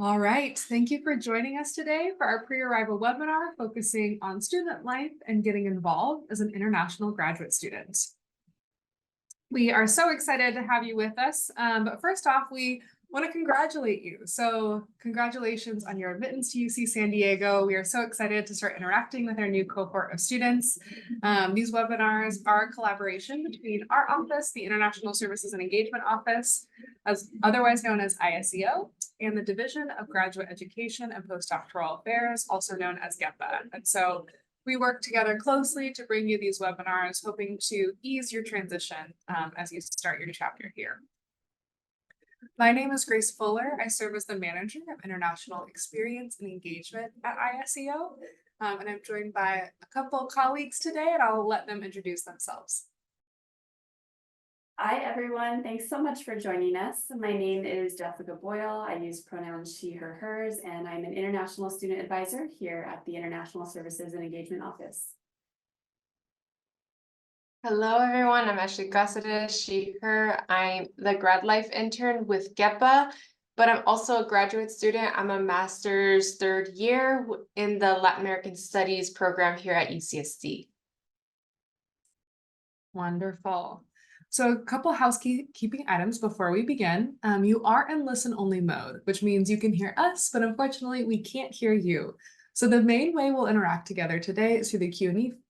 All right, thank you for joining us today for our pre-arrival webinar focusing on student life and getting involved as an international graduate student. We are so excited to have you with us, but first off, we want to congratulate you. So congratulations on your admittance to UC San Diego. We are so excited to start interacting with our new cohort of students. These webinars are a collaboration between our office, the International Services and Engagement Office, as otherwise known as ISEO, and the Division of Graduate Education and Postdoctoral Affairs, also known as GEPA. And so we work together closely to bring you these webinars, hoping to ease your transition as you start your chapter here. My name is Grace Fuller. I serve as the Manager of International Experience and Engagement at ISEO, and I'm joined by a couple of colleagues today, and I'll let them introduce themselves. Hi, everyone. Thanks so much for joining us. My name is Jessica Boyle. I use pronouns she, her, hers, and I'm an international student advisor here at the International Services and Engagement Office. Hello, everyone. I'm Ashley Cáceres, she, her. I'm the grad life intern with GEPA, but I'm also a graduate student. I'm a master's third year in the Latin American Studies program here at UCSD. Wonderful. So a couple housekeeping items before we begin. You are in listen only mode, which means you can hear us, but unfortunately we can't hear you. So the main way we'll interact together today is through the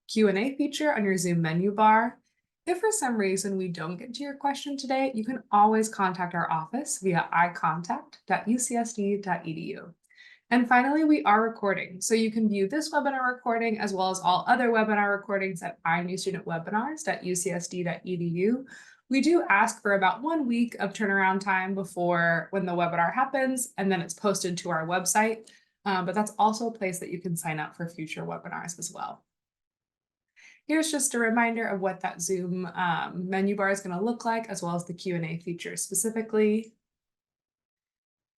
Q&A feature on your Zoom menu bar. If for some reason we don't get to your question today, you can always contact our office via icontact.ucsd.edu. And finally, we are recording. So you can view this webinar recording as well as all other webinar recordings at inewstudentwebinars.ucsd.edu. We do ask for about 1 week of turnaround time before when the webinar happens, and then it's posted to our website. But that's also a place that you can sign up for future webinars as well. Here's just a reminder of what that Zoom menu bar is going to look like, as well as the Q&A feature specifically.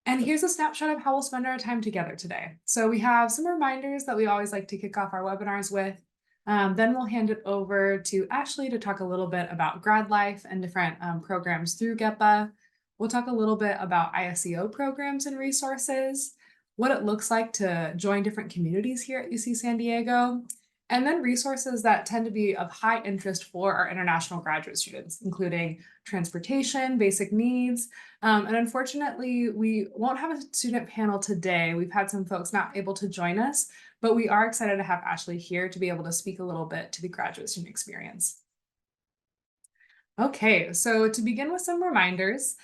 And here's a snapshot of how we'll spend our time together today. So we have some reminders that we always like to kick off our webinars with. Then we'll hand it over to Ashley to talk a little bit about grad life and different programs through GEPA. We'll talk a little bit about ISEO programs and resources, what it looks like to join different communities here at UC San Diego, and then resources that tend to be of high interest for our international graduate students, including transportation, basic needs. And unfortunately, we won't have a student panel today. We've had some folks not able to join us, but we are excited to have Ashley here to be able to speak a little bit to the graduate student experience. Okay, so to begin with some reminders,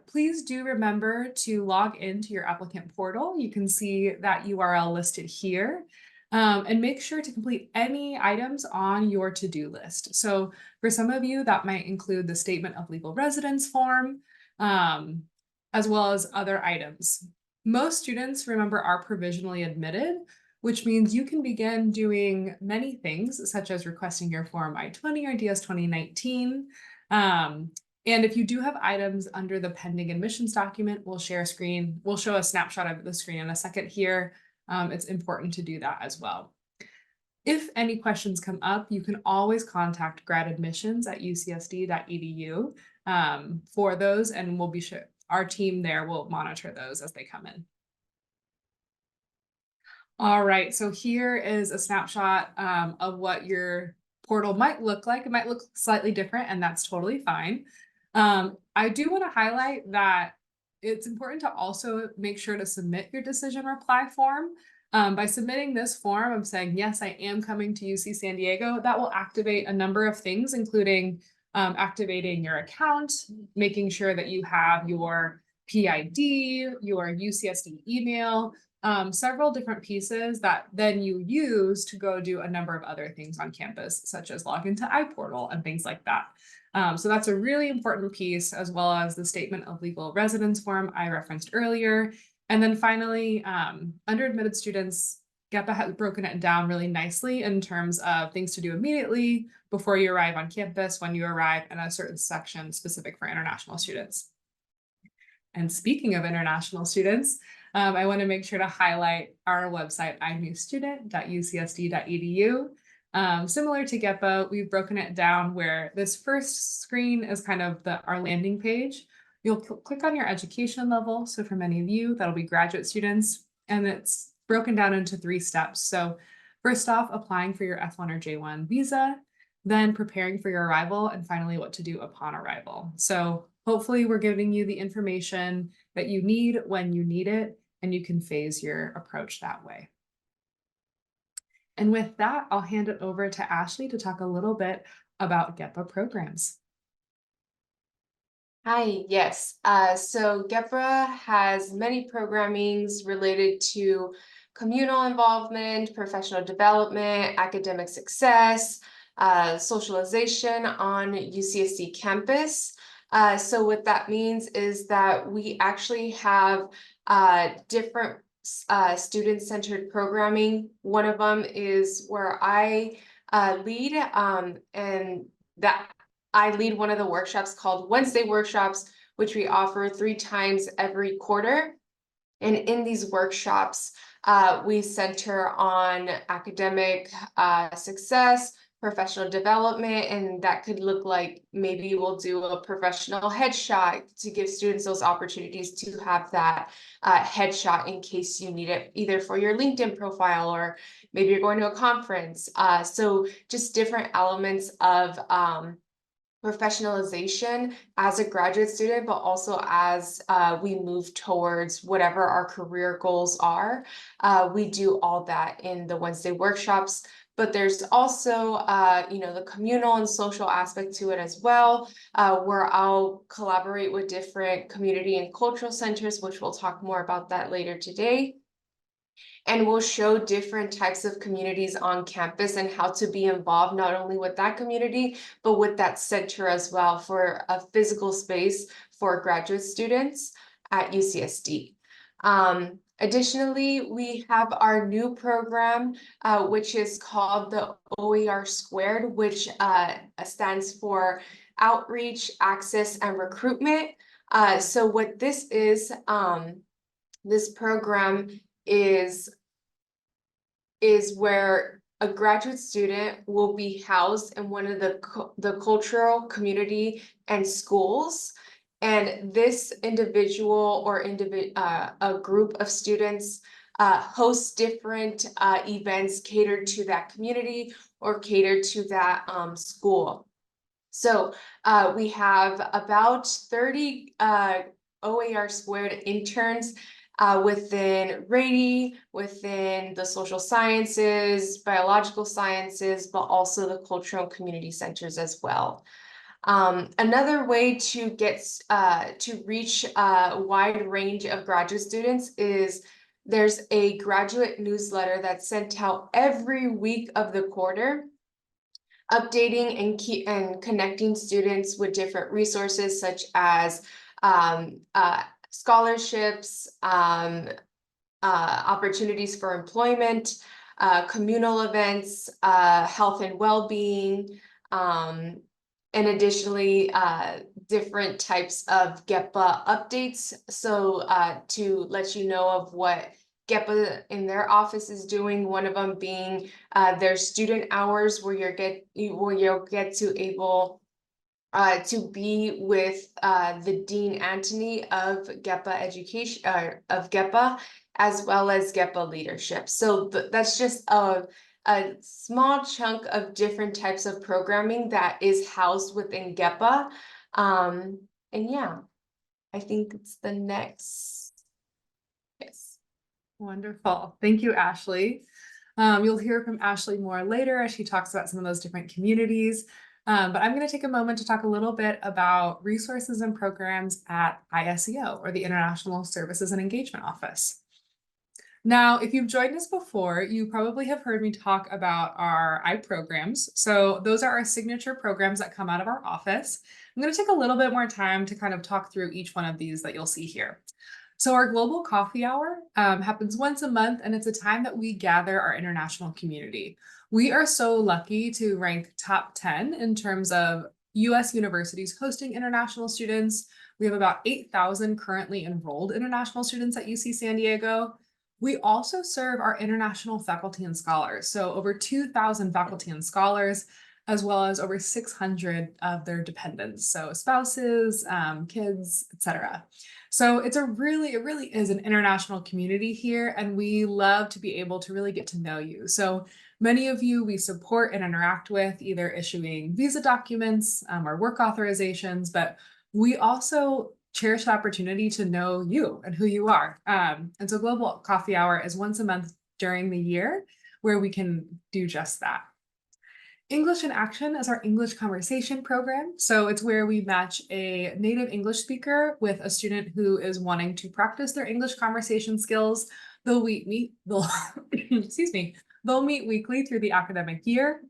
please do remember to log into your applicant portal. You can see that URL listed here. And make sure to complete any items on your to-do list. So for some of you, that might include the statement of legal residence form, as well as other items. Most students, remember, are provisionally admitted, which means you can begin doing many things, such as requesting your Form I-20 or DS 2019. And if you do have items under the pending admissions document, we'll show a snapshot of the screen in a second here. It's important to do that as well. If any questions come up, you can always contact gradadmissions@ucsd.edu for those, and we'll be sure our team there will monitor those as they come in. All right, so here is a snapshot of what your portal might look like. It might look slightly different, and that's totally fine. I do want to highlight that it's important to also make sure to submit your decision reply form. By submitting this form, I'm saying, yes, I am coming to UC San Diego. That will activate a number of things, including activating your account, making sure that you have your PID, your UCSD email, several different pieces that then you use to go do a number of other things on campus, such as log into iPortal and things like that. So that's a really important piece, as well as the statement of legal residence form I referenced earlier. And then finally, under admitted students, GEPA has broken it down really nicely in terms of things to do immediately before you arrive on campus, when you arrive, and a certain section specific for international students. And speaking of international students, I want to make sure to highlight our website, inewstudent.ucsd.edu. Similar to GEPA, we've broken it down where this first screen is kind of our landing page. You'll click on your education level. So for many of you, that'll be graduate students, and it's broken down into 3 steps. So first off, applying for your F1 or J1 visa, then preparing for your arrival, and finally what to do upon arrival. So hopefully we're giving you the information that you need when you need it, and you can phase your approach that way. And with that, I'll hand it over to Ashley to talk a little bit about GEPA programs. Hi, yes. So GEPA has many programmings related to communal involvement, professional development, academic success, socialization on UCSD campus. So what that means is that we actually have different student-centered programming. One of them is where I lead, and that I lead one of the workshops called Wednesday workshops, which we offer 3 times every quarter. And in these workshops, we center on academic success, professional development, and that could look like maybe we'll do a professional headshot to give students those opportunities to have that headshot in case you need it, either for your LinkedIn profile or maybe you're going to a conference. So just different elements of professionalization as a graduate student, but also as we move towards whatever our career goals are. We do all that in the Wednesday workshops, but there's also, the communal and social aspect to it as well, where I'll collaborate with different community and cultural centers, which we'll talk more about that later today. And we'll show different types of communities on campus and how to be involved, not only with that community, but with that center as well, for a physical space for graduate students at UCSD. Additionally, we have our new program, which is called the OER Squared, which stands for Outreach, Access, and Recruitment. So what this is, this program is where a graduate student will be housed in one of the cultural community and schools. And this individual or a group of students hosts different events catered to that community or catered to that school. So we have about 30 OER Squared interns within Rady, within the social sciences, biological sciences, but also the cultural and community centers as well. Another way to get to reach a wide range of graduate students is there's a graduate newsletter that's sent out every week of the quarter, updating and connecting students with different resources such as scholarships, opportunities for employment, communal events, health and well-being, and additionally, different types of GEPA updates. So to let you know of what GEPA in their office is doing, one of them being their student hours, where you'll get to able to be with the Dean Antony of GEPA education, of GEPA, as well as GEPA leadership. So that's just a small chunk of different types of programming that is housed within GEPA. And yeah, I think it's the next. Yes. Wonderful. Thank you, Ashley. You'll hear from Ashley more later as she talks about some of those different communities. But I'm going to take a moment to talk a little bit about resources and programs at ISEO, or the International Services and Engagement Office. Now, if you've joined us before, you probably have heard me talk about our programs. So those are our signature programs that come out of our office. I'm going to take a little bit more time to kind of talk through each one of these that you'll see here. So our global coffee hour happens once a month, and it's a time that we gather our international community. We are so lucky to rank top 10 in terms of US universities hosting international students. We have about 8,000 currently enrolled international students at UC San Diego. We also serve our international faculty and scholars. So over 2,000 faculty and scholars as well as over 600 of their dependents, so spouses, kids, etc. So it really is an international community here, and we love to be able to really get to know you. So many of you we support and interact with, either issuing visa documents or work authorizations, but we also cherish the opportunity to know you and who you are. And so Global Coffee Hour is once a month during the year where we can do just that. English in Action is our English conversation program. So it's where we match a native English speaker with a student who is wanting to practice their English conversation skills. They'll excuse me, they'll meet weekly through the academic year.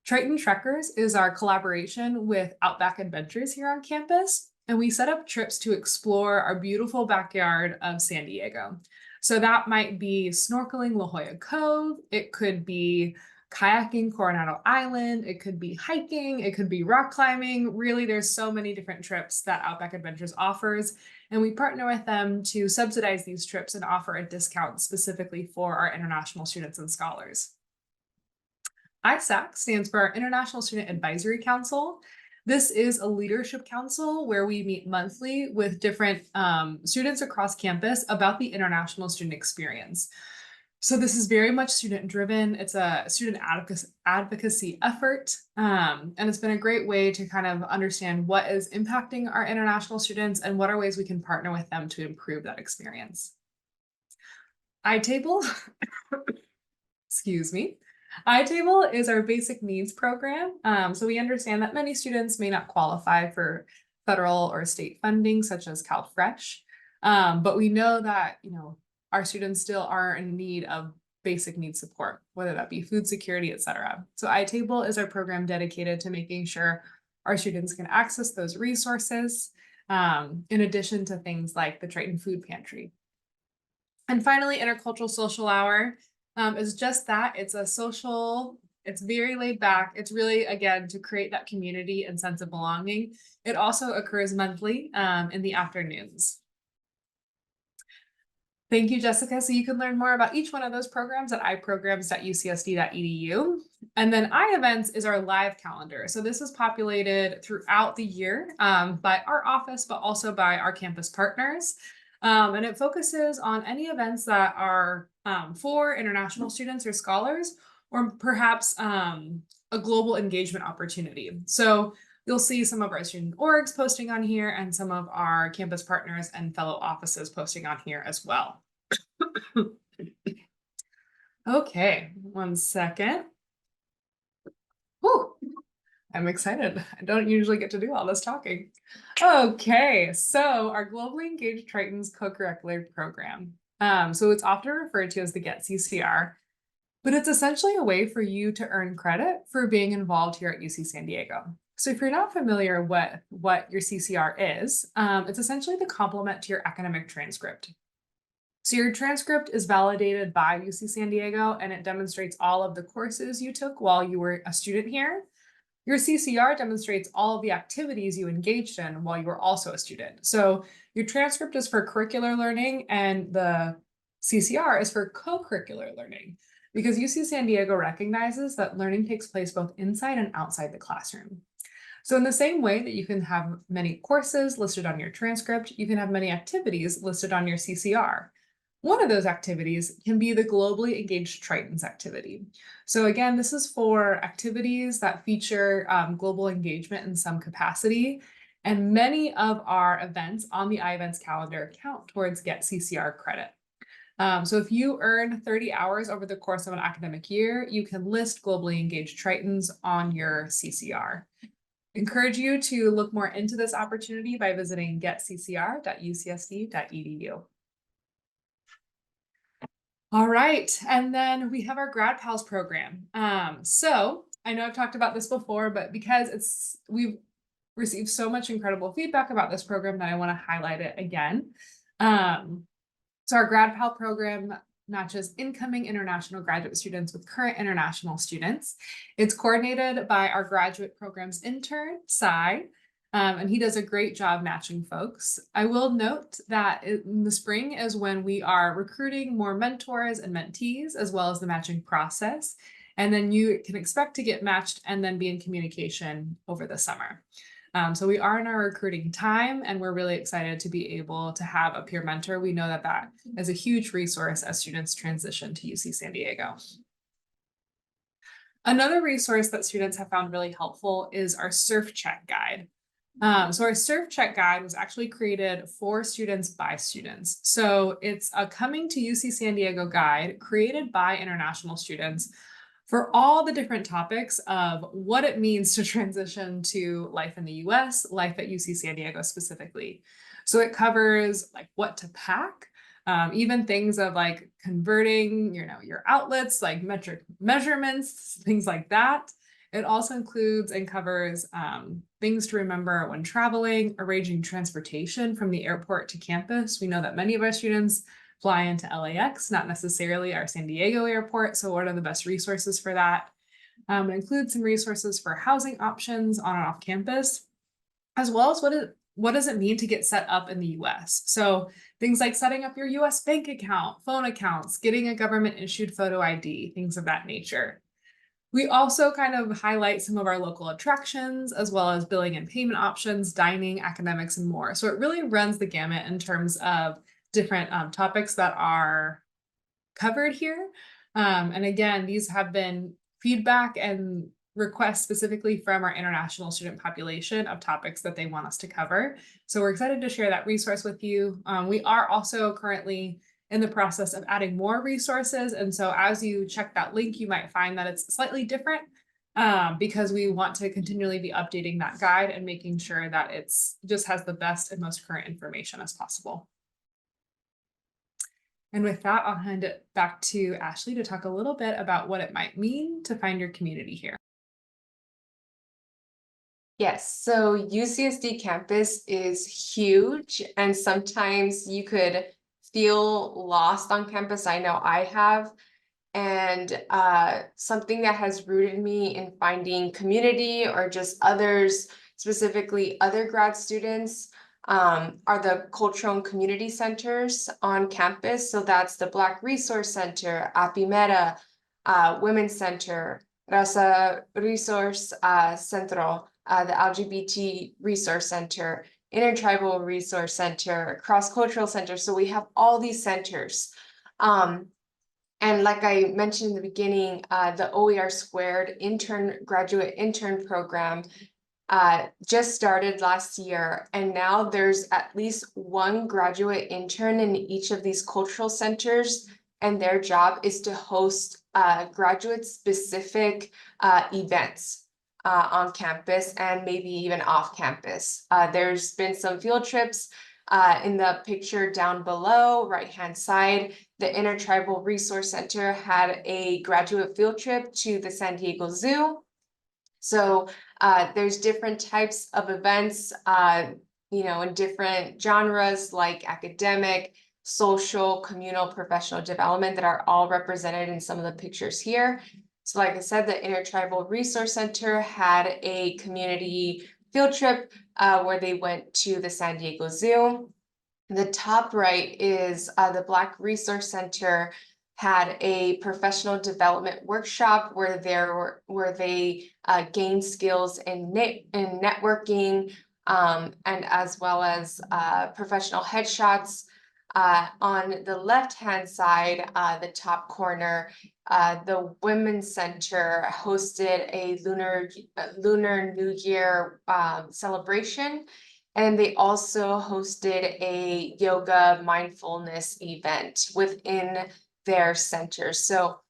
Triton Trekkers is our collaboration with Outback Adventures here on campus, and we set up trips to explore our beautiful backyard of San Diego. So that might be snorkeling La Jolla Cove, it could be kayaking Coronado Island, it could be hiking, it could be rock climbing. Really, there's so many different trips that Outback Adventures offers, and we partner with them to subsidize these trips and offer a discount specifically for our international students and scholars. ISAC stands for our International Student Advisory Council. This is a leadership council where we meet monthly with different students across campus about the international student experience. So this is very much student driven. It's a student advocacy effort. And it's been a great way to kind of understand what is impacting our international students and what are ways we can partner with them to improve that experience. iTable, excuse me. iTable is our basic needs program. So we understand that many students may not qualify for federal or state funding, such as CalFresh. But we know that, our students still are in need of basic needs support, whether that be food security, etc. So iTable is our program dedicated to making sure our students can access those resources, in addition to things like the Triton Food Pantry. And finally, Intercultural Social Hour is just that. It's a social, it's very laid back. It's really, again, to create that community and sense of belonging. It also occurs monthly in the afternoons. Thank you, Jessica. So you can learn more about each one of those programs at iprograms.ucsd.edu. And then iEvents is our live calendar. So this is populated throughout the year by our office, but also by our campus partners. And it focuses on any events that are for international students or scholars, or perhaps a global engagement opportunity. So you'll see some of our student orgs posting on here and some of our campus partners and fellow offices posting on here as well. Okay, one second. Whew, I'm excited. I don't usually get to do all this talking. Okay, so our Globally Engaged Tritons co-curricular program. So it's often referred to as the GET CCR, but it's essentially a way for you to earn credit for being involved here at UC San Diego. So if you're not familiar with what your CCR is, it's essentially the complement to your academic transcript. So your transcript is validated by UC San Diego, and it demonstrates all of the courses you took while you were a student here. Your CCR demonstrates all of the activities you engaged in while you were also a student. So your transcript is for curricular learning, and the CCR is for co-curricular learning, because UC San Diego recognizes that learning takes place both inside and outside the classroom. So in the same way that you can have many courses listed on your transcript, you can have many activities listed on your CCR. One of those activities can be the Globally Engaged Tritons activity. So again, this is for activities that feature global engagement in some capacity. And many of our events on the iEvents calendar count towards Get CCR credit. So if you earn 30 hours over the course of an academic year, you can list Globally Engaged Tritons on your CCR. Encourage you to look more into this opportunity by visiting getccr.ucsd.edu. All right, and then we have our Grad Pals program. So I know I've talked about this before, but because we've received so much incredible feedback about this program that I want to highlight it again. So our Grad Pal program matches incoming international graduate students with current international students. It's coordinated by our graduate programs intern, Sai, and he does a great job matching folks. I will note that in the spring is when we are recruiting more mentors and mentees, as well as the matching process. And then you can expect to get matched and then be in communication over the summer. So we are in our recruiting time, and we're really excited to be able to have a peer mentor. We know that that is a huge resource as students transition to UC San Diego. Another resource that students have found really helpful is our Surf Check Guide. So our Surf Check Guide was actually created for students by students. So it's a coming to UC San Diego guide created by international students for all the different topics of what it means to transition to life in the US, life at UC San Diego specifically. So it covers like what to pack, even things of like converting, your outlets, like metric measurements, things like that. It also includes and covers things to remember when traveling, arranging transportation from the airport to campus. We know that many of our students fly into LAX, not necessarily our San Diego airport. So what are the best resources for that? It includes some resources for housing options on and off campus, as well as what does it mean to get set up in the US? So things like setting up your US bank account, phone accounts, getting a government issued photo ID, things of that nature. We also kind of highlight some of our local attractions, as well as billing and payment options, dining, academics, and more. So it really runs the gamut in terms of different topics that are covered here. And again, these have been feedback and requests specifically from our international student population of topics that they want us to cover. So we're excited to share that resource with you. We are also currently in the process of adding more resources. And so as you check that link, you might find that it's slightly different because we want to continually be updating that guide and making sure that it's just has the best and most current information as possible. And with that, I'll hand it back to Ashley to talk a little bit about what it might mean to find your community here. Yes, so UCSD campus is huge, and sometimes you could feel lost on campus. I know I have. And something that has rooted me in finding community or just others, specifically other grad students, are the cultural and community centers on campus. So that's the Black Resource Center, Apimera, Women's Center, Raza Resource Centro, the LGBT Resource Center, Intertribal Resource Center, Cross Cultural Center. So we have all these centers. And like I mentioned in the beginning, the OER Squared graduate intern program just started last year, and now there's at least one graduate intern in each of these cultural centers, and their job is to host graduate specific events on campus and maybe even off campus. There's been some field trips in the picture down below, right-hand side. The Intertribal Resource Center had a graduate field trip to the San Diego Zoo. So there's different types of events, in different genres like academic, social, communal, professional development that are all represented in some of the pictures here. So like I said, the Intertribal Resource Center had a community field trip where they went to the San Diego Zoo. The top right is the Black Resource Center had a professional development workshop where they gained skills in networking and as well as professional headshots. On the left-hand side, the top corner, the Women's Center hosted a Lunar New Year celebration. And they also hosted a yoga mindfulness event within their center. So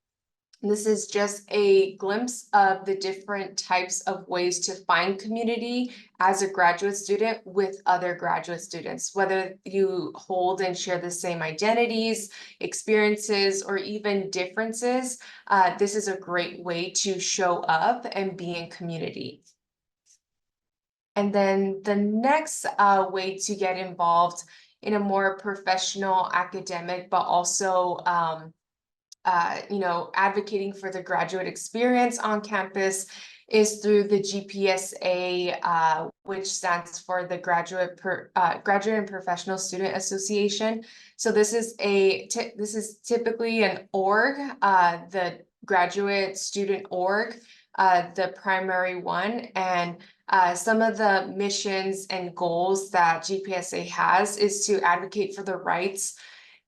this is just a glimpse of the different types of ways to find community as a graduate student with other graduate students, whether you hold and share the same identities, experiences, or even differences. This is a great way to show up and be in community. And then the next way to get involved in a more professional, academic, but also advocating for the graduate experience on campus is through the GPSA, which stands for the Graduate and Professional Student Association. So this is typically an org. The graduate student org, the primary one. And some of the missions and goals that GPSA has is to advocate for the rights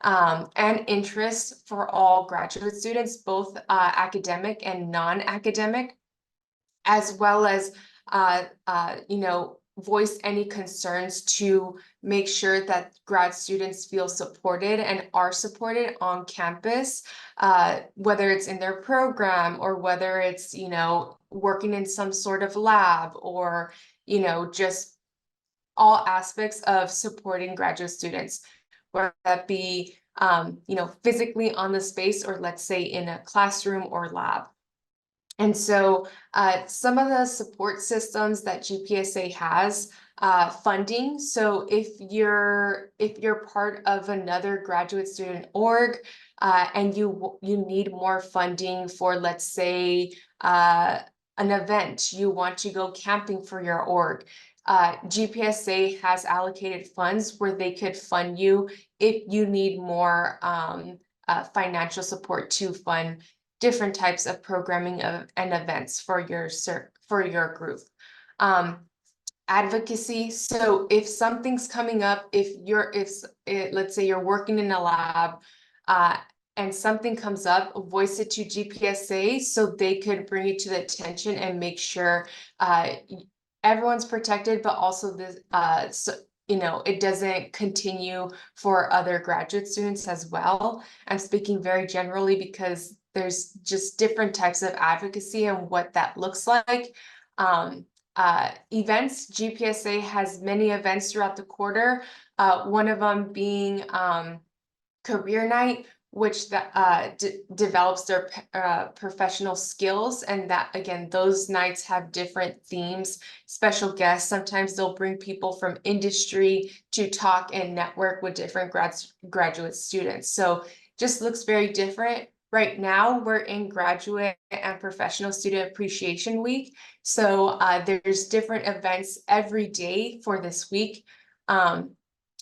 and interests for all graduate students, both academic and non-academic, as well as voice any concerns to make sure that grad students feel supported and are supported on campus, whether it's in their program or whether it's, working in some sort of lab or, just all aspects of supporting graduate students, whether that be, physically on the space or let's say in a classroom or lab. And so some of the support systems that GPSA has, funding. So if you're part of another graduate student org and you need more funding for, let's say, an event, you want to go camping for your org, GPSA has allocated funds where they could fund you if you need more financial support to fund different types of programming and events for your group. Advocacy. So if something's coming up, let's say you're working in a lab and something comes up, voice it to GPSA so they could bring it to the attention and make sure everyone's protected, but also this it doesn't continue for other graduate students as well. I'm speaking very generally because there's just different types of advocacy and what that looks like. Events, GPSA has many events throughout the quarter. One of them being career night, which develops their professional skills. And that, again, those nights have different themes, special guests. Sometimes they'll bring people from industry to talk and network with different graduate students. So just looks very different. Right now, we're in Graduate and Professional Student Appreciation Week. So there's different events every day for this week. And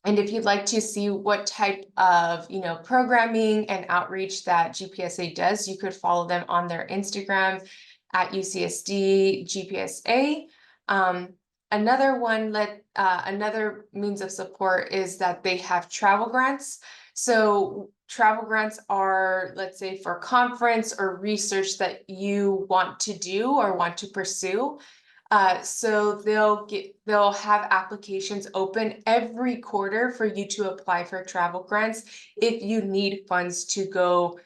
if you'd like to see what type of, programming and outreach that GPSA does, you could follow them on their Instagram at UCSD GPSA. Another means of support is that they have travel grants. So travel grants are, let's say, for conference or research that you want to do or want to pursue. So they'll have applications open every quarter for you to apply for travel grants if you need funds to go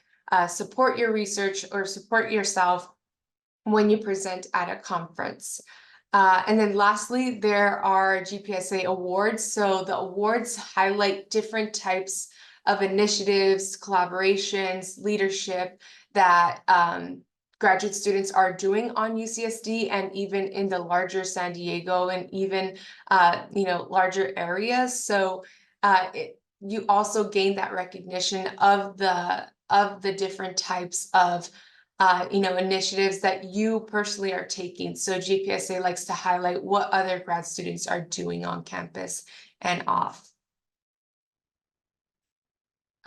support your research or support yourself when you present at a conference. And then lastly, there are GPSA awards. So the awards highlight different types of initiatives, collaborations, leadership that graduate students are doing on UCSD and even in the larger San Diego and even larger areas. So you also gain that recognition of the different types of initiatives that you personally are taking. So GPSA likes to highlight what other grad students are doing on campus and off.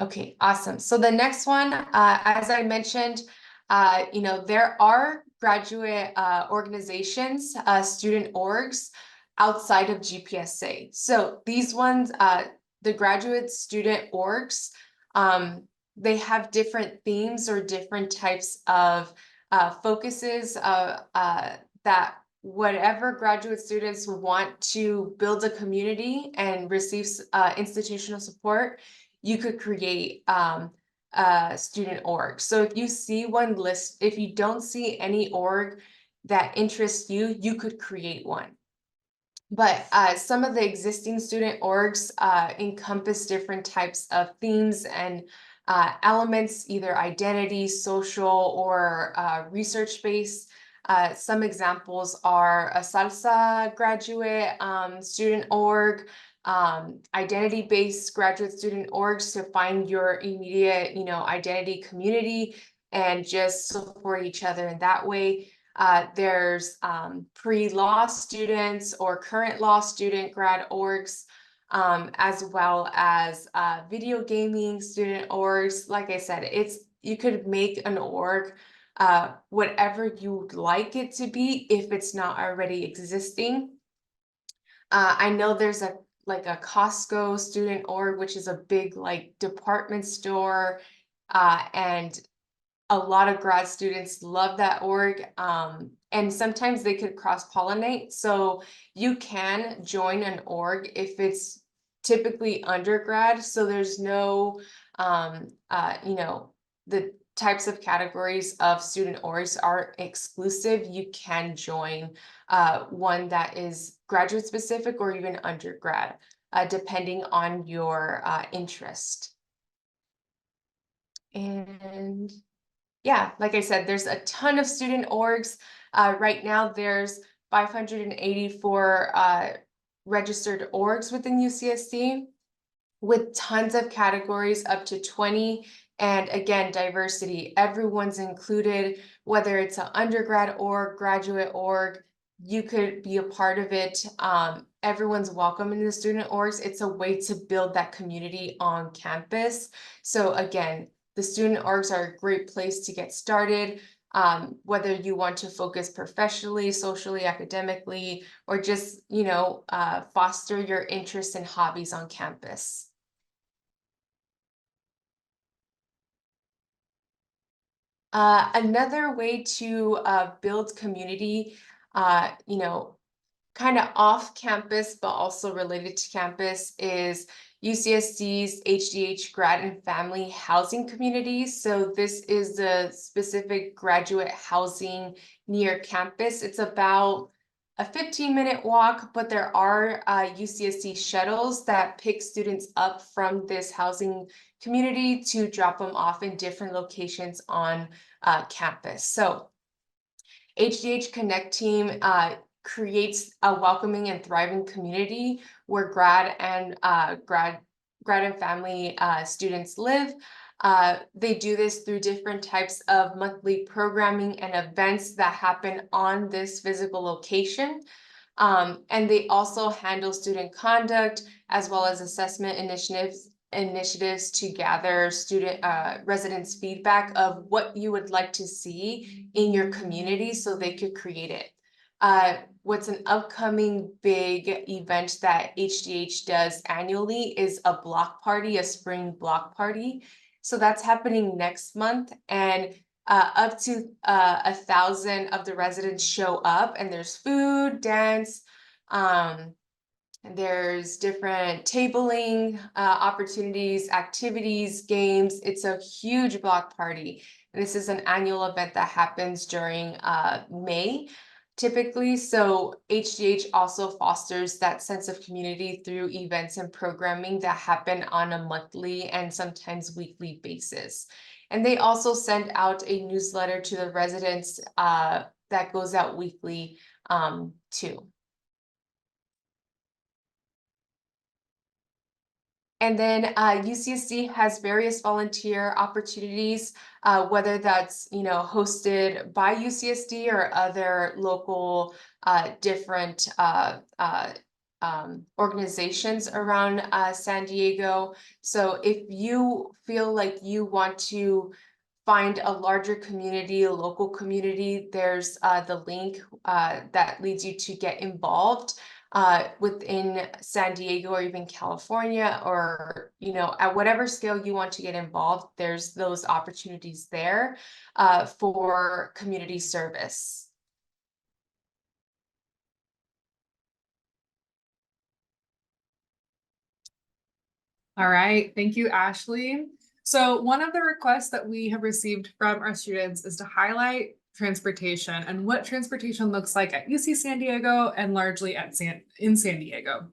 Okay, awesome. So the next one, as I mentioned, there are graduate organizations, student orgs outside of GPSA. So these ones, the graduate student orgs, they have different themes or different types of focuses that whatever graduate students want to build a community and receive institutional support, you could create student org. So if you see one list, if you don't see any org that interests you, you could create one. But some of the existing student orgs encompass different types of themes and elements, either identity, social, or research-based. Some examples are a salsa graduate student org, identity-based graduate student orgs to find your immediate, identity community and just support each other in that way. There's pre-law students or current law student grad orgs, as well as video gaming student orgs. Like I said, you could make an org whatever you'd like it to be if it's not already existing. I know there's a Costco student org, which is a big like department store, and a lot of grad students love that org, and sometimes they could cross-pollinate. So you can join an org if it's typically undergrad. So there's no, the types of categories of student orgs are exclusive. You can join one that is graduate specific or even undergrad, depending on your interest. And yeah, like I said, there's a ton of student orgs. Right now, there's 584 registered orgs within UCSD with tons of categories, up to 20. And again, diversity, everyone's included, whether it's an undergrad org, graduate org, you could be a part of it. Everyone's welcome in the student orgs. It's a way to build that community on campus. So again, the student orgs are a great place to get started, whether you want to focus professionally, socially, academically, or just, foster your interests and hobbies on campus. Another way to build community, kind of off campus, but also related to campus, is UCSD's HDH grad and family housing community. So this is the specific graduate housing near campus. It's about a 15-minute walk, but there are UCSD shuttles that pick students up from this housing community to drop them off in different locations on campus. So HDH Connect team creates a welcoming and thriving community where grad and family students live. They do this through different types of monthly programming and events that happen on this physical location. And they also handle student conduct as well as assessment initiatives to gather student residents' feedback of what you would like to see in your community so they could create it. What's an upcoming big event that HDH does annually is a block party, a spring block party. So that's happening next month, and up to 1,000 of the residents show up, and there's food, dance, there's different tabling opportunities, activities, games. It's a huge block party. And this is an annual event that happens during May, typically. So HDH also fosters that sense of community through events and programming that happen on a monthly and sometimes weekly basis. And they also send out a newsletter to the residents that goes out weekly too. And then UCSD has various volunteer opportunities, whether that's hosted by UCSD or other local different organizations around San Diego. So if you feel like you want to find a larger community, a local community, there's the link that leads you to get involved within San Diego or even California, or at whatever scale you want to get involved. There's those opportunities there for community service. All right, thank you, Ashley. So one of the requests that we have received from our students is to highlight transportation and what transportation looks like at UC San Diego and largely in San Diego.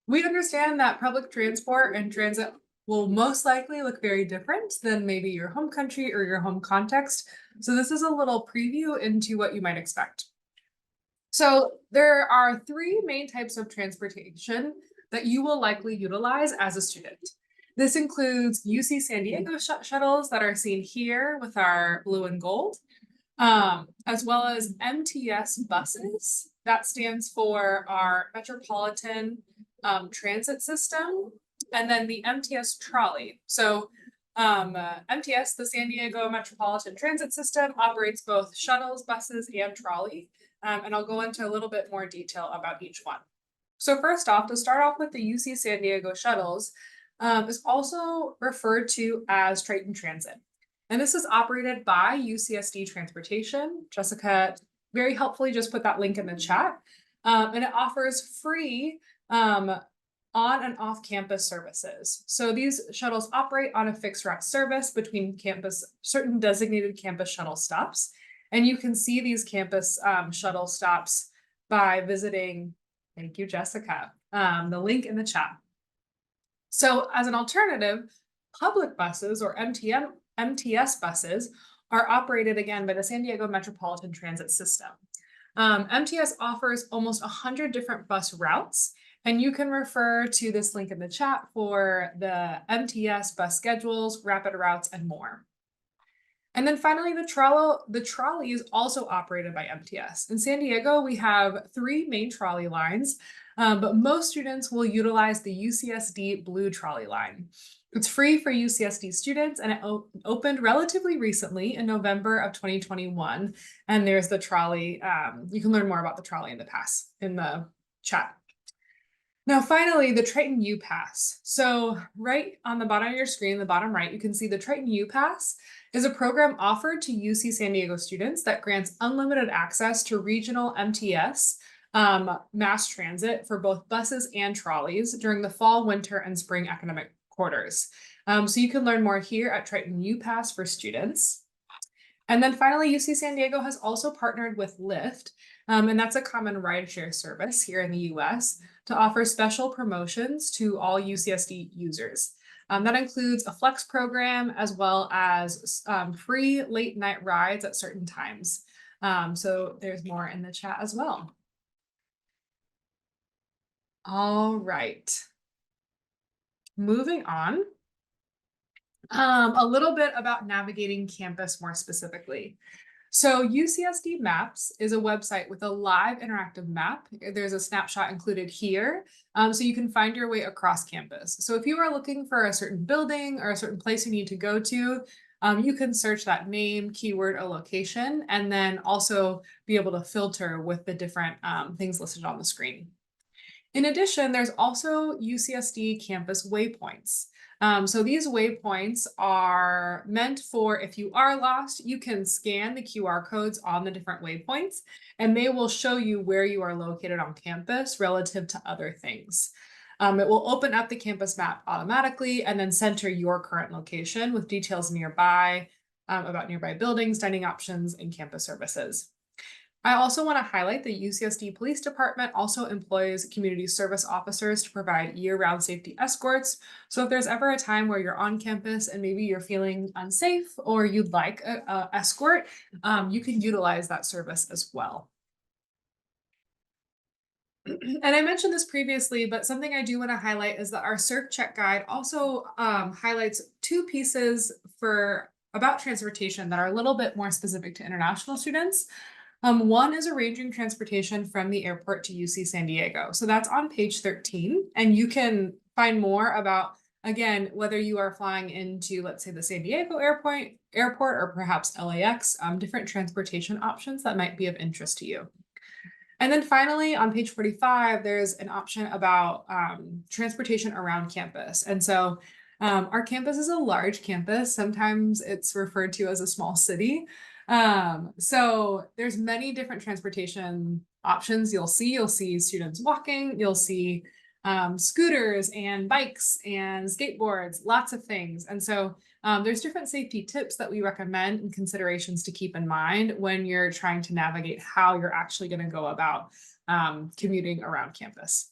We understand that public transport and transit will most likely look very different than maybe your home country or your home context. So this is a little preview into what you might expect. So there are three main types of transportation that you will likely utilize as a student. This includes UC San Diego shuttles that are seen here with our blue and gold, as well as MTS buses. That stands for our Metropolitan Transit System, and then the MTS trolley. So MTS, the San Diego Metropolitan Transit System, operates both shuttles, buses, and trolley. And I'll go into a little bit more detail about each one. So first off, to start off with the UC San Diego shuttles, is also referred to as Triton Transit. And this is operated by UCSD Transportation. Jessica very helpfully just put that link in the chat. And it offers free on and off campus services. So these shuttles operate on a fixed route service between certain designated campus shuttle stops. And you can see these campus shuttle stops by visiting, thank you, Jessica, the link in the chat. So as an alternative, public buses or MTS buses are operated again by the San Diego Metropolitan Transit System. MTS offers almost 100 different bus routes, and you can refer to this link in the chat for the MTS bus schedules, rapid routes, and more. And then finally, the trolley is also operated by MTS. In San Diego, we have 3 main trolley lines, but most students will utilize the UCSD Blue trolley line. It's free for UCSD students, and it opened relatively recently in November of 2021. And there's the trolley. You can learn more about the trolley in the chat. Now, finally, the Triton U Pass. So right on the bottom of your screen, the bottom right, you can see the Triton U Pass is a program offered to UC San Diego students that grants unlimited access to regional MTS mass transit for both buses and trolleys during the fall, winter, and spring academic quarters. So you can learn more here at Triton U Pass for students. And then finally, UC San Diego has also partnered with Lyft, and that's a common rideshare service here in the US, to offer special promotions to all UCSD users. That includes a flex program as well as free late night rides at certain times. So there's more in the chat as well. All right. Moving on. A little bit about navigating campus more specifically. So UCSD Maps is a website with a live interactive map. There's a snapshot included here, so you can find your way across campus. So if you are looking for a certain building or a certain place you need to go to, you can search that name, keyword, or location, and then also be able to filter with the different things listed on the screen. In addition, there's also UCSD campus waypoints. So these waypoints are meant for if you are lost, you can scan the QR codes on the different waypoints, and they will show you where you are located on campus relative to other things. It will open up the campus map automatically and then center your current location with details nearby about nearby buildings, dining options, and campus services. I also want to highlight the UCSD Police Department also employs community service officers to provide year-round safety escorts. So if there's ever a time where you're on campus and maybe you're feeling unsafe or you'd like an escort, you can utilize that service as well. And I mentioned this previously, but something I do want to highlight is that our Circ Check Guide also highlights 2 pieces about transportation that are a little bit more specific to international students. One is arranging transportation from the airport to UC San Diego. So that's on page 13, and you can find more about, again, whether you are flying into, let's say, the San Diego airport or perhaps LAX, different transportation options that might be of interest to you. And then finally, on page 45, there's an option about transportation around campus. And so our campus is a large campus. Sometimes it's referred to as a small city. So there's many different transportation options you'll see students walking, you'll see scooters and bikes and skateboards, lots of things. And so there's different safety tips that we recommend and considerations to keep in mind when you're trying to navigate how you're actually going to go about commuting around campus.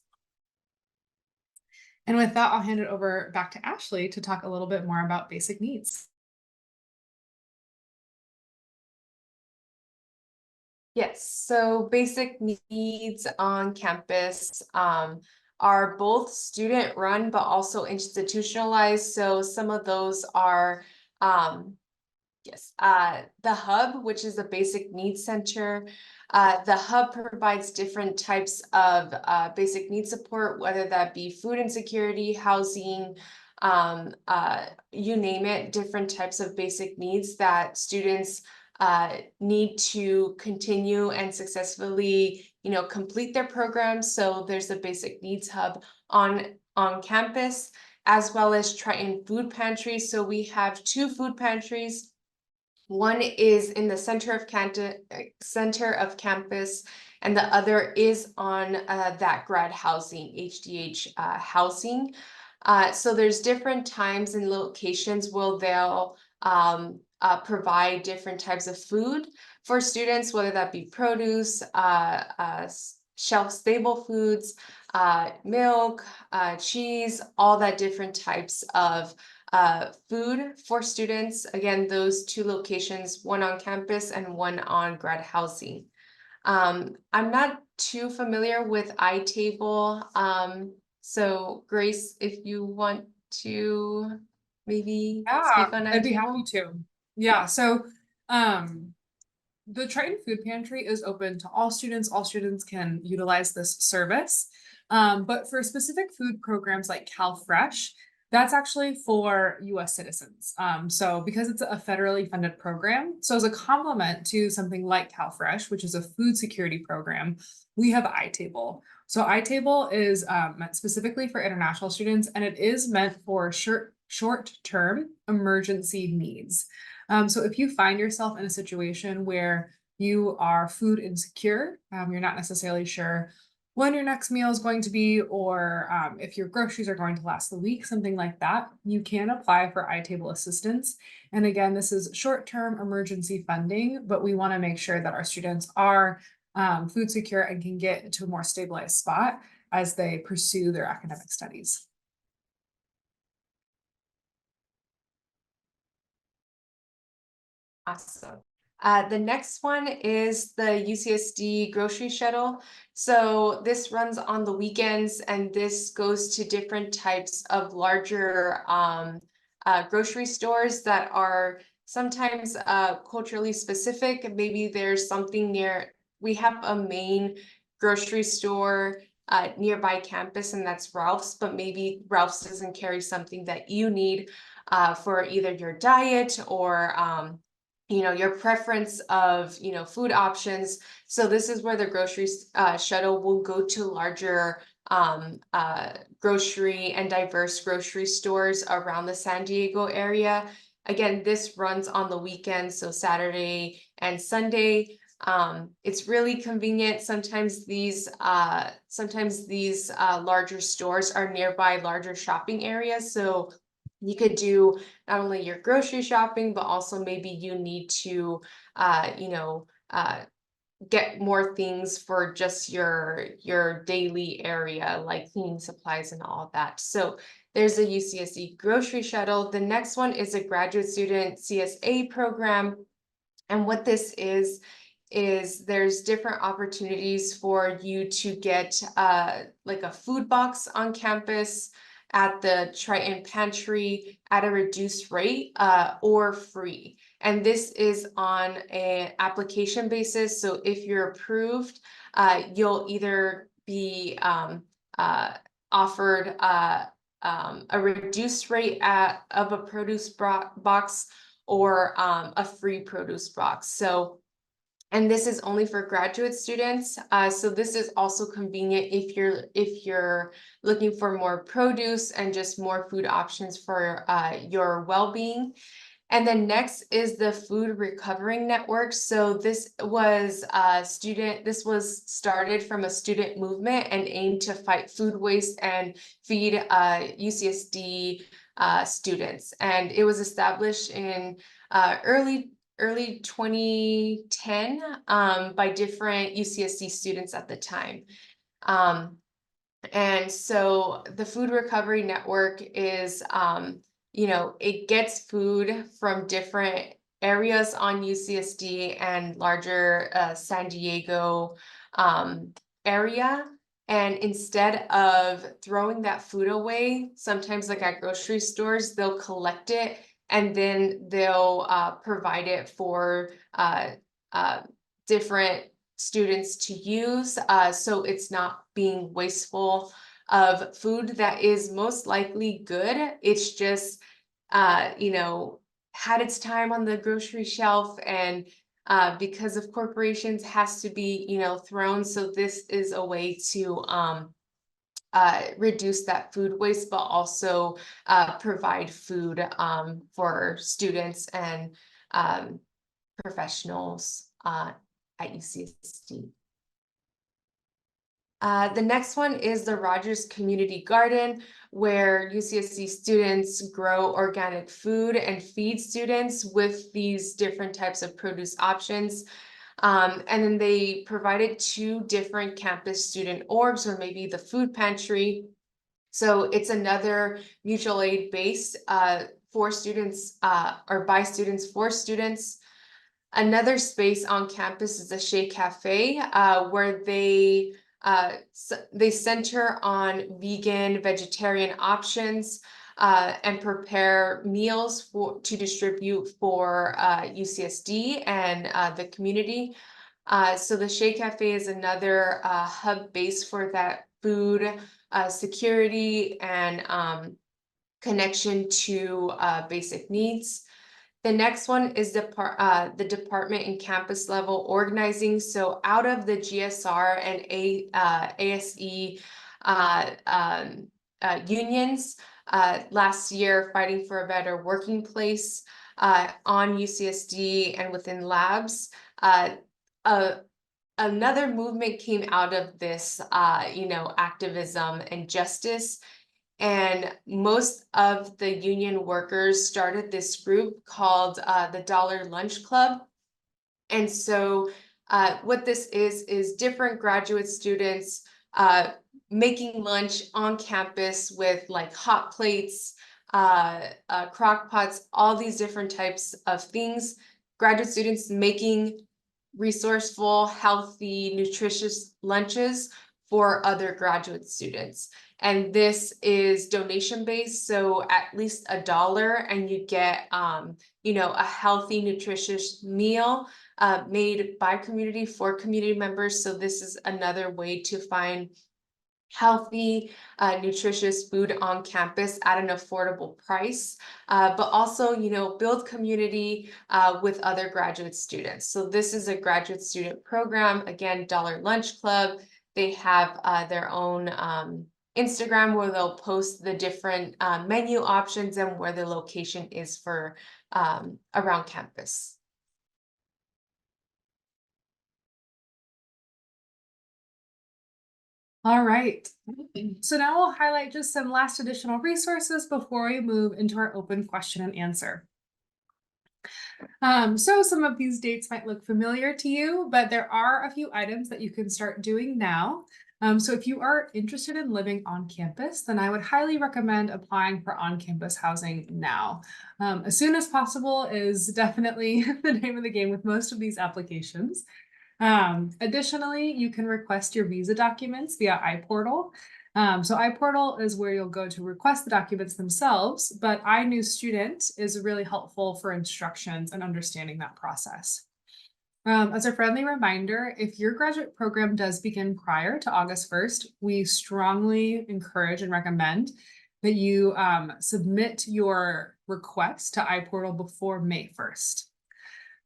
And with that, I'll hand it over back to Ashley to talk a little bit more about basic needs. Yes, so basic needs on campus are both student run, but also institutionalized. So some of those are, the hub, which is a basic needs center. The hub provides different types of basic needs support, whether that be food insecurity, housing, you name it, different types of basic needs that students need to continue and successfully, complete their programs. So there's a basic needs hub on campus, as well as Triton food pantry. So we have 2 food pantries. One is in the center of campus, and the other is on that grad housing, HDH housing. So there's different times and locations where they'll provide different types of food for students, whether that be produce, shelf-stable foods, milk, cheese, all that different types of food for students. Again, those 2 locations, one on campus and one on grad housing. I'm not too familiar with iTable. So Grace, if you want to maybe speak on I'd be iTable. happy to. Yeah, so the Triton Food Pantry is open to all students. All students can utilize this service. But for specific food programs like CalFresh, that's actually for US citizens. So because it's a federally funded program, so as a complement to something like CalFresh, which is a food security program, we have iTable. So iTable is meant specifically for international students, and it is meant for short-term emergency needs. So if you find yourself in a situation where you are food insecure, you're not necessarily sure when your next meal is going to be, or if your groceries are going to last the week, something like that, you can apply for iTable assistance. And again, this is short-term emergency funding, but we want to make sure that our students are food secure and can get to a more stabilized spot as they pursue their academic studies. Awesome. The next one is the UCSD grocery shuttle. So this runs on the weekends, and this goes to different types of larger grocery stores that are sometimes culturally specific. Maybe there's something near, we have a main grocery store nearby campus, and that's Ralph's, but maybe Ralph's doesn't carry something that you need for either your diet or your preference of, food options. So this is where the grocery shuttle will go to larger grocery and diverse grocery stores around the San Diego area. Again, this runs on the weekends, so Saturday and Sunday. It's really convenient. Sometimes these larger stores are nearby larger shopping areas. So you could do not only your grocery shopping, but also maybe you need to, get more things for just your daily area, like cleaning supplies and all of that. So there's a UCSD grocery shuttle. The next one is a graduate student CSA program. And what this is there's different opportunities for you to get like a food box on campus at the Triton Pantry at a reduced rate or free. And this is on an application basis. So if you're approved, you'll either be offered a reduced rate of a produce box or a free produce box. So, and this is only for graduate students. So this is also convenient if you're looking for more produce and just more food options for your well-being. And then next is the Food Recovering Network. So this was started from a student movement and aimed to fight food waste and feed UCSD students. And it was established in early 2010 by different UCSD students at the time. And so the Food Recovery Network is, it gets food from different areas on UCSD and larger San Diego area. And instead of throwing that food away, sometimes like at grocery stores, they'll collect it and then they'll provide it for different students to use. So it's not being wasteful of food that is most likely good. It's just, you know, had its time on the grocery shelf, and because of corporations has to be, you know, thrown. So this is a way to reduce that food waste, but also provide food for students and professionals at UCSD. The next one is the Rogers Community Garden, where UCSD students grow organic food and feed students with these different types of produce options. And then they provided 2 different campus student orgs, or maybe the food pantry. So it's another mutual aid based for students or by students for students. Another space on campus is the Shea Cafe, where they center on vegan, vegetarian options and prepare meals to distribute for UCSD and the community. So the Shea Cafe is another hub base for that food security and connection to basic needs. The next one is the department and campus level organizing. So out of the GSR and ASE unions, last year fighting for a better working place on UCSD and within labs, another movement came out of this, you know, activism and justice. And most of the union workers started this group called the Dollar Lunch Club. And so what this is different graduate students making lunch on campus with like hot plates, crock pots, all these different types of things. Graduate students making resourceful, healthy, nutritious lunches for other graduate students. And this is donation based, so at least $1, and you get, you know, a healthy, nutritious meal made by community for community members. So this is another way to find healthy, nutritious food on campus at an affordable price, but also, you know, build community with other graduate students. So this is a graduate student program, again, Dollar Lunch Club. They have their own Instagram where they'll post the different menu options and where the location is for around campus. All right, so now we'll highlight just some last additional resources before we move into our open question and answer. So some of these dates might look familiar to you, but there are a few items that you can start doing now. So if you are interested in living on campus, then I would highly recommend applying for on-campus housing now. As soon as possible is definitely the name of the game with most of these applications. Additionally, you can request your visa documents via iPortal. So iPortal is where you'll go to request the documents themselves, but iNewStudent is really helpful for instructions and understanding that process. As a friendly reminder, if your graduate program does begin prior to August 1st, we strongly encourage and recommend that you submit your request to iPortal before May 1st.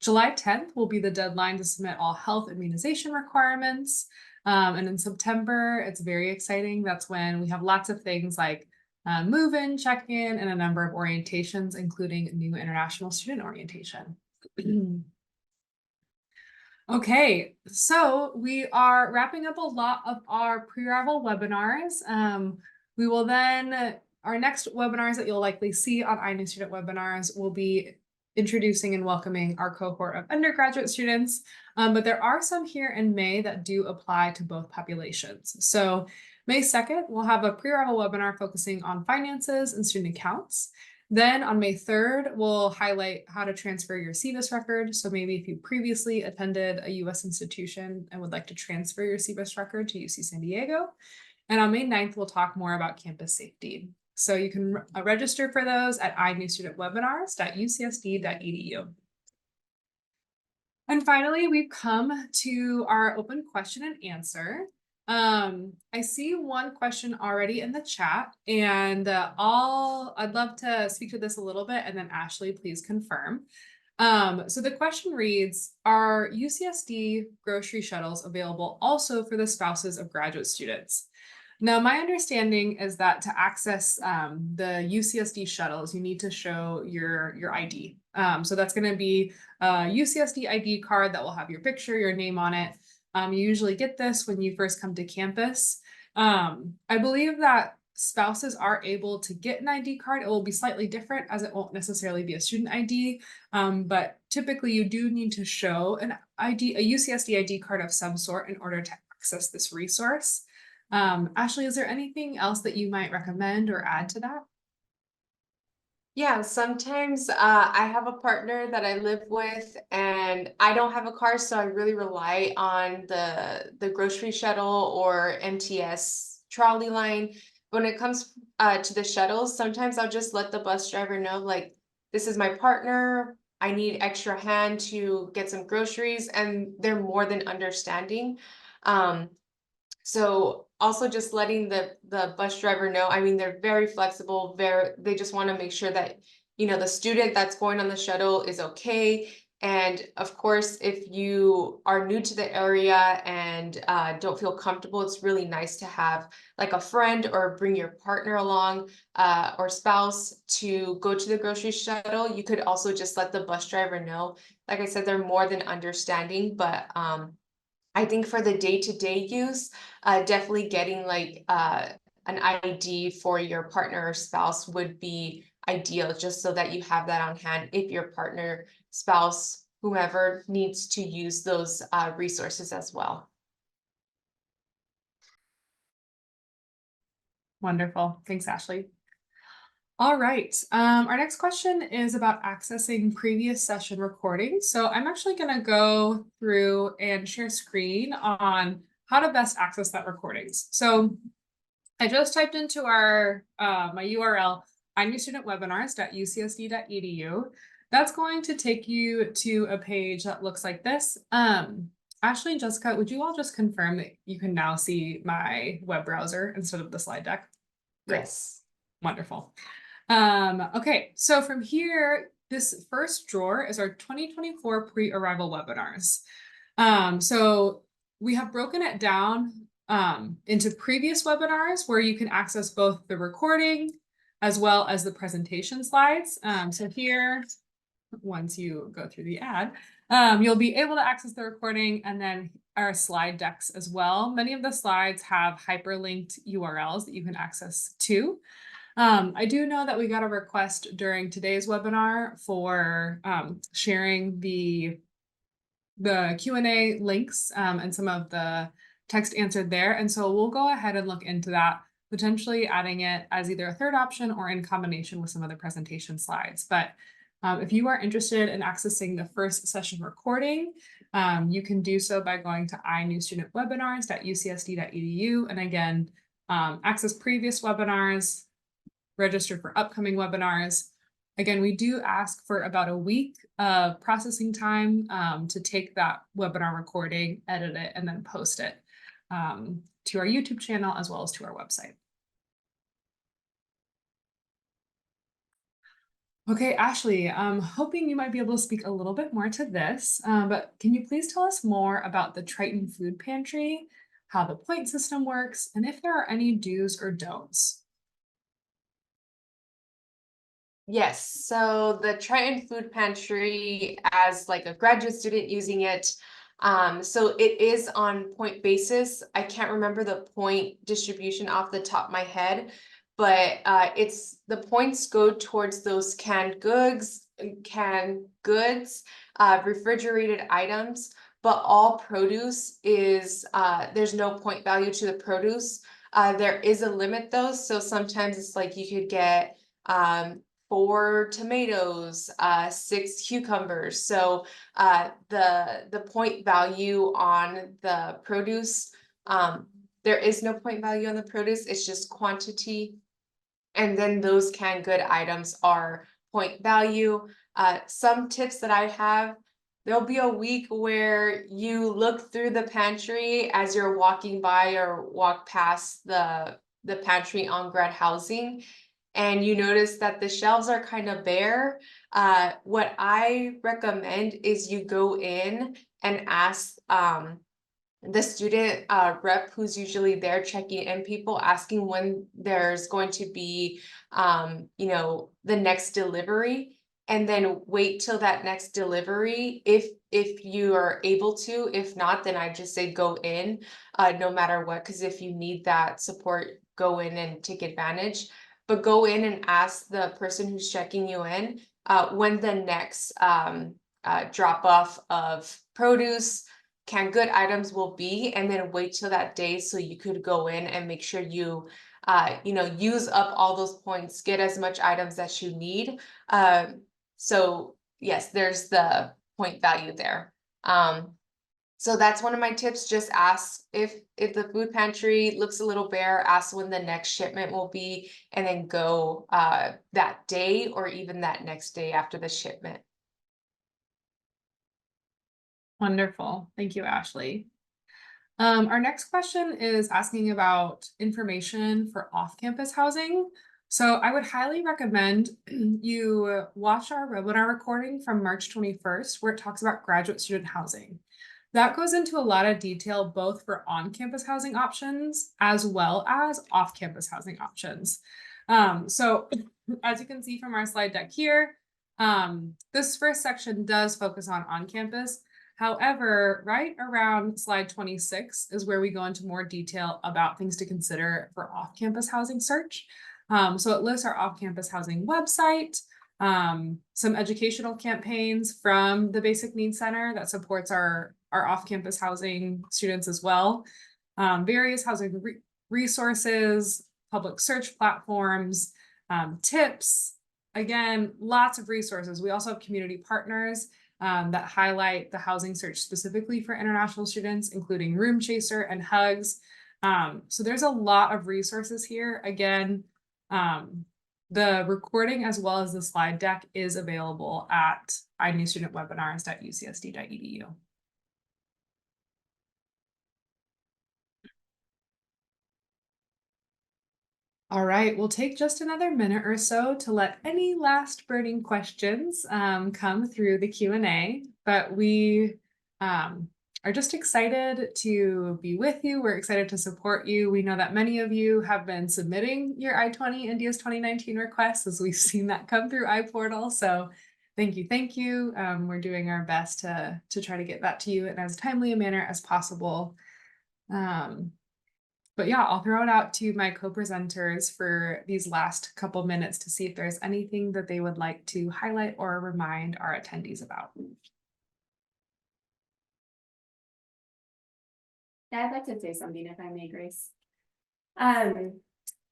July 10th will be the deadline to submit all health immunization requirements. And in September, it's very exciting. That's when we have lots of things like move-in, check-in, and a number of orientations, including new international student orientation. Okay, so we are wrapping up a lot of our pre-arrival webinars. We will then, our next webinars that you'll likely see on iNewStudent webinars will be introducing and welcoming our cohort of undergraduate students, but there are some here in May that do apply to both populations. So May 2nd, we'll have a pre-arrival webinar focusing on finances and student accounts. Then on May 3rd, we'll highlight how to transfer your CBIS record. So maybe if you previously attended a US institution and would like to transfer your CBIS record to UC San Diego. And on May 9th, we'll talk more about campus safety. So you can register for those at inewstudentwebinars.ucsd.edu. And finally, we've come to our open question and answer. I see one question already in the chat, and I'd love to speak to this a little bit, and then Ashley, please confirm. So the question reads, are UCSD grocery shuttles available also for the spouses of graduate students? Now, my understanding is that to access the UCSD shuttles, you need to show your ID. So that's going to be a UCSD ID card that will have your picture, your name on it. You usually get this when you first come to campus. I believe that spouses are able to get an ID card. It will be slightly different as it won't necessarily be a student ID, but typically you do need to show an ID, a UCSD ID card of some sort in order to access this resource. Ashley, is there anything else that you might recommend or add to that? Yeah, sometimes I have a partner that I live with and I don't have a car, so I really rely on the grocery shuttle or MTS trolley line. When it comes to the shuttles, sometimes I'll just let the bus driver know, like, this is my partner, I need extra hand to get some groceries, and they're more than understanding. So also just letting the bus driver know, I mean, they're very flexible, they just want to make sure that, you know, the student that's going on the shuttle is okay. And of course, if you are new to the area and don't feel comfortable, it's really nice to have like a friend or bring your partner along or spouse to go to the grocery shuttle. You could also just let the bus driver know. Like I said, they're more than understanding, but I think for the day-to-day use, definitely getting like an ID for your partner or spouse would be ideal, just so that you have that on hand if your partner, spouse, whomever needs to use those resources as well. Wonderful. Thanks, Ashley. All right. Our next question is about accessing previous session recordings. So I'm actually going to go through and share screen on how to best access that recordings. So I just typed into our my URL, inewstudentwebinars.ucsd.edu. That's going to take you to a page that looks like this. Ashley and Jessica, would you all just confirm that you can now see my web browser instead of the slide deck? Great. Yes. Wonderful. Okay, so from here, this first drawer is our 2024 pre-arrival webinars. So we have broken it down into previous webinars where you can access both the recording as well as the presentation slides. So here, once you go through the ad, you'll be able to access the recording and then our slide decks as well. Many of the slides have hyperlinked URLs that you can access to. I do know that we got a request during today's webinar for sharing the Q&A links and some of the text answered there. And so we'll go ahead and look into that, potentially adding it as either a third option or in combination with some other presentation slides. But if you are interested in accessing the first session recording, you can do so by going to inewstudentwebinars.ucsd.edu. And again, access previous webinars, register for upcoming webinars. Again, we do ask for about a week of processing time to take that webinar recording, edit it, and then post it to our YouTube channel as well as to our website. Okay, Ashley, I'm hoping you might be able to speak a little bit more to this, but can you please tell us more about the Triton Food Pantry, how the point system works, and if there are any do's or don'ts? Yes, so the Triton Food Pantry, as like a graduate student using it, so it is on point basis. I can't remember the point distribution off the top of my head, but it's the points go towards those canned goods, refrigerated items, but all produce is there's no point value to the produce. There is a limit though, so sometimes it's like you could get 4 tomatoes, 6 cucumbers. So the point value on the produce, there is no point value on the produce, it's just quantity. And then those canned good items are point value. Some tips that I have, there'll be a week where you look through the pantry as you're walking by or walk past the pantry on grad housing, and you notice that the shelves are kind of bare. What I recommend is you go in and ask the student rep who's usually there checking in people, asking when there's going to be you know, the next delivery, and then wait till that next delivery if you are able to. If not, then I just say go in no matter what, because if you need that support, go in and take advantage. But go in and ask the person who's checking you in when the next drop off of produce, canned good items will be, and then wait till that day so you could go in and make sure you you know, use up all those points, get as much items as you need. So yes, there's the point value there. So that's one of my tips. Just ask if the food pantry looks a little bare, ask when the next shipment will be, and then go that day or even that next day after the shipment. Wonderful. Thank you, Ashley. Our next question is asking about information for off-campus housing. So I would highly recommend you watch our webinar recording from March 21st, where it talks about graduate student housing. That goes into a lot of detail, both for on-campus housing options as well as off-campus housing options. So as you can see from our slide deck here, this first section does focus on campus. However, right around slide 26 is where we go into more detail about things to consider for off-campus housing search. So it lists our off-campus housing website, some educational campaigns from the Basic Needs Center that supports our off-campus housing students as well, various housing resources, public search platforms, tips. Again, lots of resources. We also have community partners that highlight the housing search specifically for international students, including Room Chaser and Hugs. So there's a lot of resources here. Again, the recording as well as the slide deck is available at inewstudentwebinars.ucsd.edu. All right, we'll take just another minute or so to let any last burning questions come through the Q&A, but we are just excited to be with you. We're excited to support you. We know that many of you have been submitting your I-20 and DS 2019 requests as we've seen that come through iPortal. So thank you, thank you. We're doing our best to try to get that to you in as timely a manner as possible. But yeah, I'll throw it out to my co-presenters for these last couple minutes to see if there's anything that they would like to highlight or remind our attendees about. Yeah, I'd like to say something if I may, Grace.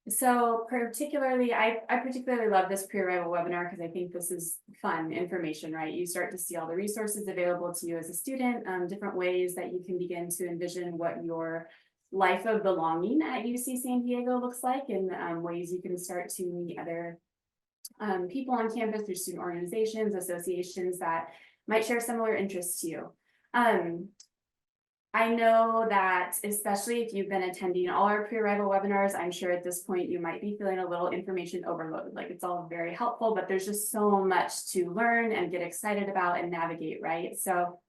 So particularly, I particularly love this pre-arrival webinar because I think this is fun information, right? You start to see all the resources available to you as a student, different ways that you can begin to envision what your life of belonging at UC San Diego looks like, and ways you can start to meet other people on campus through student organizations, associations that might share similar interests to you. I know that especially if you've been attending all our pre-arrival webinars, I'm sure at this point you might be feeling a little information overload. Like it's all very helpful, but there's just so much to learn and get excited about and navigate, right? So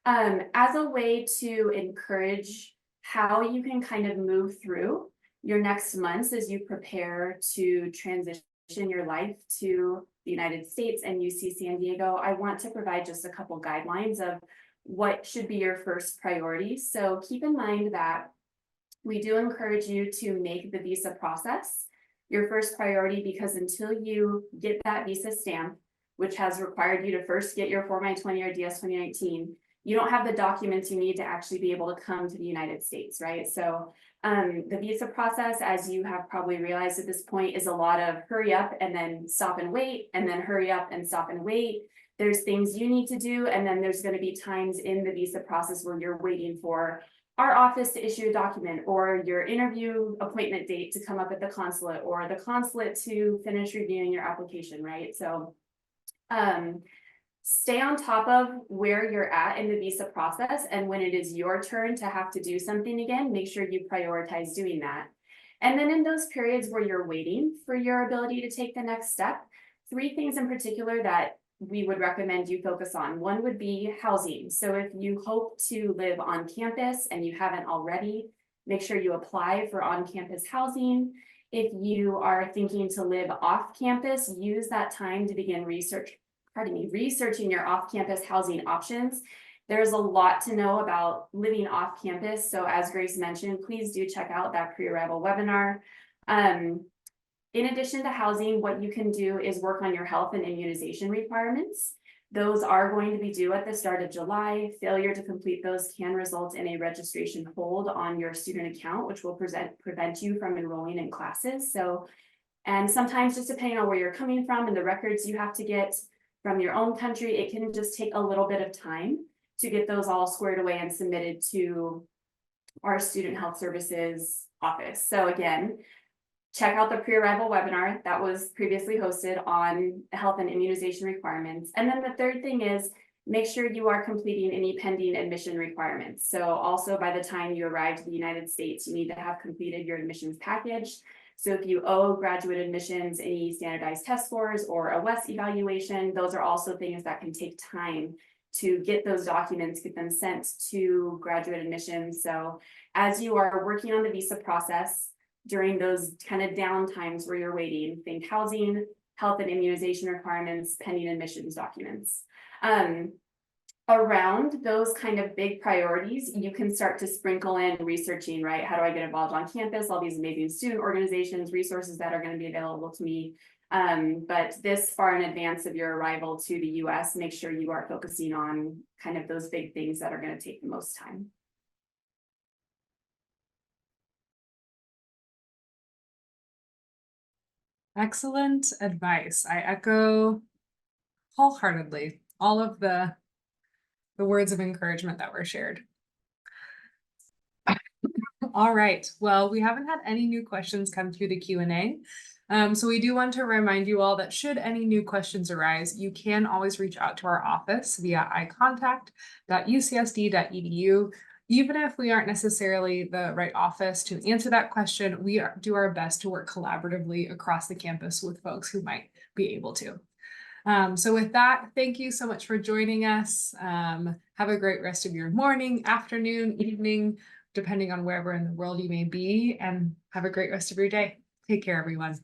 as a way to encourage how you can kind of move through your next months as you prepare to transition your life to the United States and UC San Diego, I want to provide just a couple guidelines of what should be your first priority. So keep in mind that we do encourage you to make the visa process your first priority, because until you get that visa stamp, which has required you to first get your Form I-20 or DS 2019, you don't have the documents you need to actually be able to come to the United States, right? So the visa process, as you have probably realized at this point, is a lot of hurry up and then stop and wait, and then hurry up and stop and wait. There's things you need to do, and then there's going to be times in the visa process where you're waiting for our office to issue a document, or your interview appointment date to come up at the consulate, or the consulate to finish reviewing your application, right? So stay on top of where you're at in the visa process, and when it is your turn to have to do something again, make sure you prioritize doing that. And then in those periods where you're waiting for your ability to take the next step, 3 things in particular that we would recommend you focus on. One would be housing. So if you hope to live on campus and you haven't already, make sure you apply for on-campus housing. If you are thinking to live off campus, use that time to begin researching your off-campus housing options. There's a lot to know about living off campus. So as Grace mentioned, please do check out that pre-arrival webinar. In addition to housing, what you can do is work on your health and immunization requirements. Those are going to be due at the start of July. Failure to complete those can result in a registration hold on your student account, which will prevent you from enrolling in classes. So, and sometimes just depending on where you're coming from and the records you have to get from your own country, it can just take a little bit of time to get those all squared away and submitted to our Student Health Services office. So again, check out the pre-arrival webinar that was previously hosted on health and immunization requirements. And then the third thing is make sure you are completing any pending admission requirements. So also by the time you arrive to the United States, you need to have completed your admissions package. So if you owe graduate admissions any standardized test scores or a WES evaluation, those are also things that can take time to get those documents, get them sent to graduate admissions. So as you are working on the visa process, during those kind of down times where you're waiting, think housing, health and immunization requirements, pending admissions documents. Around those kind of big priorities, you can start to sprinkle in researching, right? How do I get involved on campus? All these amazing student organizations, resources that are going to be available to me. But this far in advance of your arrival to the US, make sure you are focusing on kind of those big things that are going to take the most time. Excellent advice. I echo wholeheartedly all of the words of encouragement that were shared. All right. Well, we haven't had any new questions come through the Q&A. So we do want to remind you all that should any new questions arise, you can always reach out to our office via icontact.ucsd.edu. Even if we aren't necessarily the right office to answer that question, we do our best to work collaboratively across the campus with folks who might be able to. So with that, thank you so much for joining us. Have a great rest of your morning, afternoon, evening, depending on wherever in the world you may be, and have a great rest of your day. Take care, everyone.